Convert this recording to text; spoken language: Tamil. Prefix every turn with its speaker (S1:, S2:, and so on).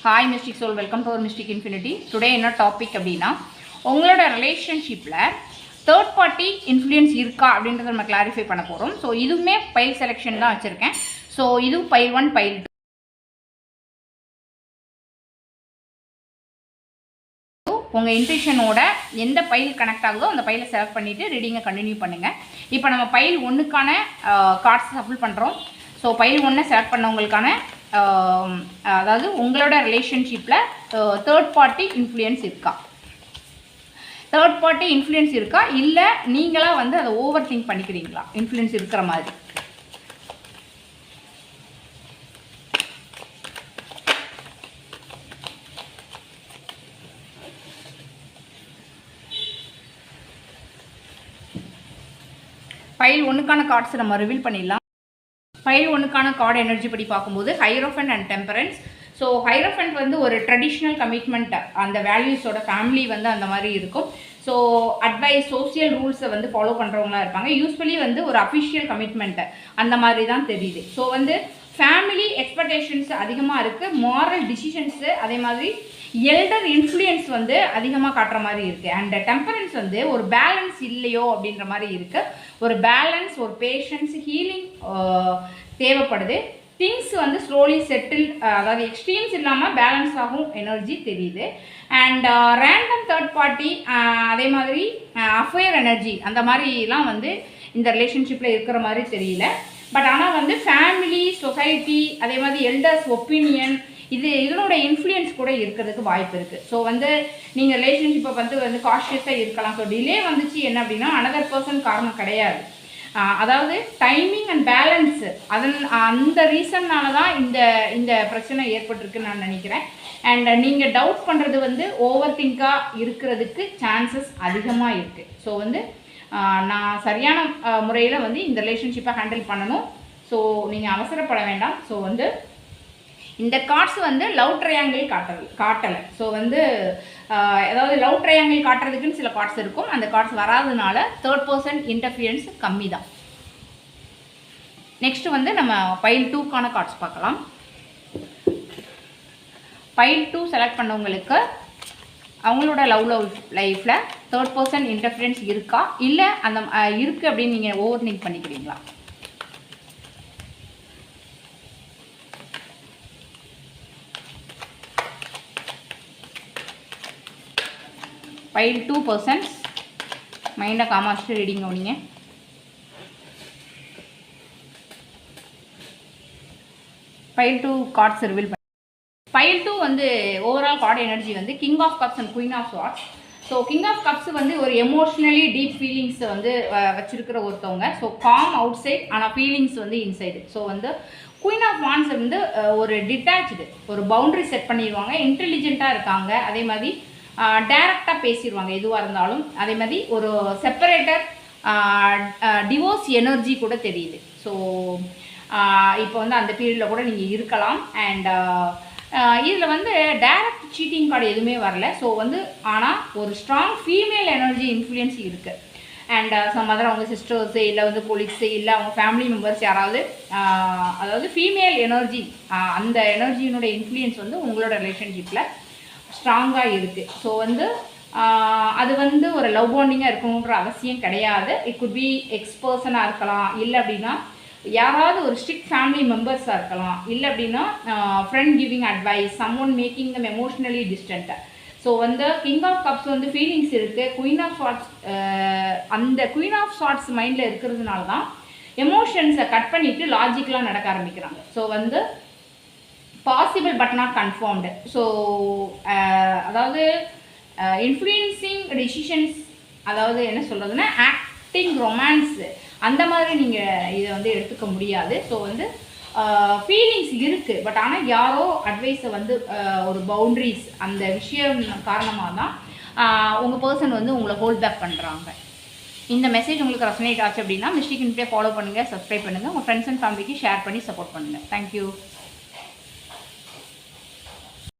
S1: Hi Mystic Soul, welcome to our Mystic Infinity. Today என்ன டாபிக் அப்படின்னா உங்களோட ரிலேஷன்ஷிப்பில் தேர்ட் பார்ட்டி இன்ஃப்ளூயன்ஸ் இருக்கா அப்படின்றத நம்ம கிளாரிஃபை பண்ண போகிறோம். ஸோ இதுவுமே பைல் செலெக்ஷன் தான் வச்சுருக்கேன். ஸோ இது பைல் 1 பைல் 2 உங்கள் இன்ட்யூஷனோட எந்த பைல் கனெக்ட் ஆகுதோ அந்த பைலை செலக்ட் பண்ணிவிட்டு ரீடிங்கை கண்டினியூ பண்ணுங்கள். இப்போ நம்ம பைல் 1க்கான கார்ட்ஸ் சஃபில் பண்ணுறோம். ஸோ பைல் 1 செலக்ட் பண்ணவங்களுக்கான அதாவது உங்களோட ரிலேஷன்ஷிப்பில் தேர்ட் பார்ட்டி இன்ஃப்ளூயன்ஸ் இருக்கா, தேர்ட் பார்ட்டி இன்ஃப்ளூயன்ஸ் இருக்கா, இல்லை நீங்களாக வந்து அதை ஓவர் திங்க் பண்ணிக்கிறீங்களா இன்ஃப்ளூயன்ஸ் இருக்கிற மாதிரி. ஃபைல் 1க்கான கார்ட்ஸ் நம்ம ரிவீல் பண்ணிடலாம். ஃபைல் 1க்கான கார்டு எனர்ஜி படி பார்க்கும்போது ஹைரோஃபண்ட் அண்ட் டெம்பரன்ஸ். ஸோ ஹைரோஃபண்ட் வந்து ஒரு ட்ரெடிஷ்னல் கமிட்மெண்ட், அந்த வேல்யூஸோட ஃபேமிலி வந்து அந்த மாதிரி இருக்கும். ஸோ அட்வைஸ் சோசியல் ரூல்ஸை வந்து ஃபாலோ பண்ணுறவங்களா இருப்பாங்க. யூஸ்வலி வந்து ஒரு அஃபிஷியல் கமிட்மெண்ட்டு அந்த மாதிரி தான் தெரியுது. ஸோ வந்து ஃபேமிலி எக்ஸ்பெக்டேஷன்ஸ் அதிகமாக இருக்குது, மாரல் டிசிஷன்ஸு அதே மாதிரி எல்டர் இன்ஃப்ளூயன்ஸ் வந்து அதிகமாக காட்டுற மாதிரி இருக்குது. அண்ட் டெம்பரன்ஸ் வந்து ஒரு பேலன்ஸ் இல்லையோ அப்படின்ற மாதிரி இருக்குது. ஒரு பேலன்ஸ், ஒரு பேஷன்ஸ், ஹீலிங் தேவைப்படுது. திங்ஸ் வந்து ஸ்லோலி செட்டில், அதாவது எக்ஸ்ட்ரீம்ஸ் இல்லாமல் பேலன்ஸ் ஆகும் எனர்ஜி தெரியுது. அண்ட் ரேண்டம் தேர்ட் பார்ட்டி அதே மாதிரி அஃபேர் எனர்ஜி அந்த மாதிரிலாம் வந்து இந்த ரிலேஷன்ஷிப்பில் இருக்கிற மாதிரி தெரியல. பட் ஆனால் வந்து ஃபேமிலி, சொசைட்டி அதே மாதிரி எல்டர்ஸ் ஒப்பீனியன் இதனோட இன்ஃப்ளூயன்ஸ் கூட இருக்கிறதுக்கு வாய்ப்பு இருக்குது. ஸோ வந்து நீங்கள் ரிலேஷன்ஷிப்பை வந்து காஷியஸாக இருக்கலாம். ஸோ டிலே வந்துச்சு என்ன அப்படின்னா அனதர் பர்சன் காரணம் கிடையாது. அதாவது டைமிங் அண்ட் பேலன்ஸ் அந்த ரீசன்னால தான் இந்த பிரச்சனை ஏற்பட்டிருக்குன்னு நான் நினைக்கிறேன். அண்ட் நீங்கள் டவுட் பண்ணுறது வந்து ஓவர் திங்காக இருக்கிறதுக்கு சான்சஸ் அதிகமாக இருக்குது. ஸோ வந்து நான் சரியான முறையில் வந்து இந்த ரிலேஷன்ஷிப்பை ஹேண்டில் பண்ணணும். ஸோ நீங்கள் அவசரப்பட வேண்டாம். ஸோ வந்து இந்த கார்ட்ஸ் வந்து லவ் ட்ரையாங்கிள் காட்டலை. ஸோ வந்து அதாவது லவ் ட்ரையாங்கிள் காட்டுறதுக்குன்னு சில கார்ட்ஸ் இருக்கும். அந்த கார்ட்ஸ் வராதனால தேர்ட் பர்சன் இன்டர்ஃபியரன்ஸ் கம்மி தான். நெக்ஸ்ட் வந்து நம்ம பைல் 2க்கான கார்ட்ஸ் பார்க்கலாம். பைல் 2 செலக்ட் பண்ணவங்களுக்கு அவங்களோட லவ் லைஃப்பில் தேர்ட் பர்சன் இன்டர்ஃபியரன்ஸ் இருக்கா, இல்லை அந்த இருக்குது அப்படின்னு நீங்கள் ஓவர் திங்க் பண்ணிக்கிறீங்களா? ஃபைல் 2 பர்சன்ஸ் மைண்டை காமாஸ்ட்டு ரீடிங் கவனிங்க. ஃபைல் 2 கார்ட்ஸ் ரிவீல் பண்ணி ஃபைல் 2 வந்து ஓவரால் கார்டு எனர்ஜி வந்து king of cups and queen of swords. So king of cups வந்து ஒரு எமோஷ்னலி டீப் ஃபீலிங்ஸை வந்து வச்சுருக்கிற ஒருத்தவங்க. ஸோ காம் அவுட் சைட் ஆனால் ஃபீலிங்ஸ் வந்து இன்சைடு. ஸோ வந்து குயின் ஆஃப் வான்ஸ் வந்து ஒரு டிட்டாச்சு, ஒரு பவுண்ட்ரி செட் பண்ணிடுவாங்க, இன்டெலிஜென்ட்டாக இருக்காங்க, அதே மாதிரி டைரக்டாக பேசிடுவாங்க எதுவாக இருந்தாலும். அதே மாதிரி ஒரு செப்பரேட்டர் டிவோர்ஸ் எனர்ஜி கூட தெரியுது. ஸோ இப்போ வந்து அந்த பீரியடில் கூட நீங்கள் இருக்கலாம். அண்ட் இதில் வந்து டைரக்ட் சீட்டிங் கார்டு எதுவுமே வரல. ஸோ வந்து ஆனால் ஒரு ஸ்ட்ராங் ஃபீமேல் எனர்ஜி இன்ஃப்ளூயன்ஸ் இருக்குது. அண்ட் சம் அதர் அவங்க சிஸ்டர்ஸு இல்லை வந்து கொலீக்ஸு இல்லை அவங்க ஃபேமிலி மெம்பர்ஸ் யாராவது அதாவது ஃபீமேல் எனர்ஜி அந்த எனர்ஜியினுடைய இன்ஃப்ளூயன்ஸ் வந்து உங்களோட ரிலேஷன்ஷிப்பில் ஸ்ட்ராங்காக இருக்குது. ஸோ வந்து அது வந்து ஒரு லவ் பாண்டிங்காக இருக்கணுன்ற அவசியம் கிடையாது. இட் குட் பி எக்ஸ் பர்சனாக இருக்கலாம், இல்லை அப்படின்னா யாராவது ஒரு ஸ்ட்ரிக்ட் ஃபேமிலி மெம்பர்ஸாக இருக்கலாம், இல்லை அப்படின்னா friend giving advice, someone making them emotionally distant. So வந்து கிங் ஆஃப் கப்ஸ் வந்து ஃபீலிங்ஸ் இருக்குது. குயின் ஆஃப் ஸ்வார்ட்ஸ் அந்த குயின் ஆஃப் ஸ்வார்ட்ஸ் மைண்டில் இருக்கிறதுனால தான் எமோஷன்ஸை கட் பண்ணிவிட்டு லாஜிக்கலாக நடக்க ஆரம்பிக்கிறாங்க. ஸோ வந்து possible but not confirmed. So அதாவது இன்ஃப்ளூயன்சிங் டிசிஷன்ஸ், அதாவது என்ன சொல்கிறதுன்னா ஆக்டிங் ரொமான்ஸு அந்த மாதிரி நீங்கள் இதை வந்து எடுத்துக்க முடியாது. ஸோ வந்து ஃபீலிங்ஸ் இருக்குது, பட் ஆனால் யாரோ அட்வைஸை வந்து ஒரு பவுண்ட்ரிஸ் அந்த விஷயம் காரணமாக தான் உங்கள் பர்சன் வந்து உங்களை ஹோல்ட் பேக் பண்ணுறாங்க. இந்த மெசேஜ் உங்களுக்கு ரெசனேட் ஆச்சு அப்படின்னா மிஸ்டேக் இன்ஃபினிட்டியை ஃபாலோ பண்ணுங்கள், சப்ஸ்கிரைப் பண்ணுங்கள், உங்கள் ஃப்ரெண்ட்ஸ் அண்ட் ஃபேமிலிக்கு ஷேர் பண்ணி சப்போர்ட் பண்ணுங்கள். தேங்க்யூ.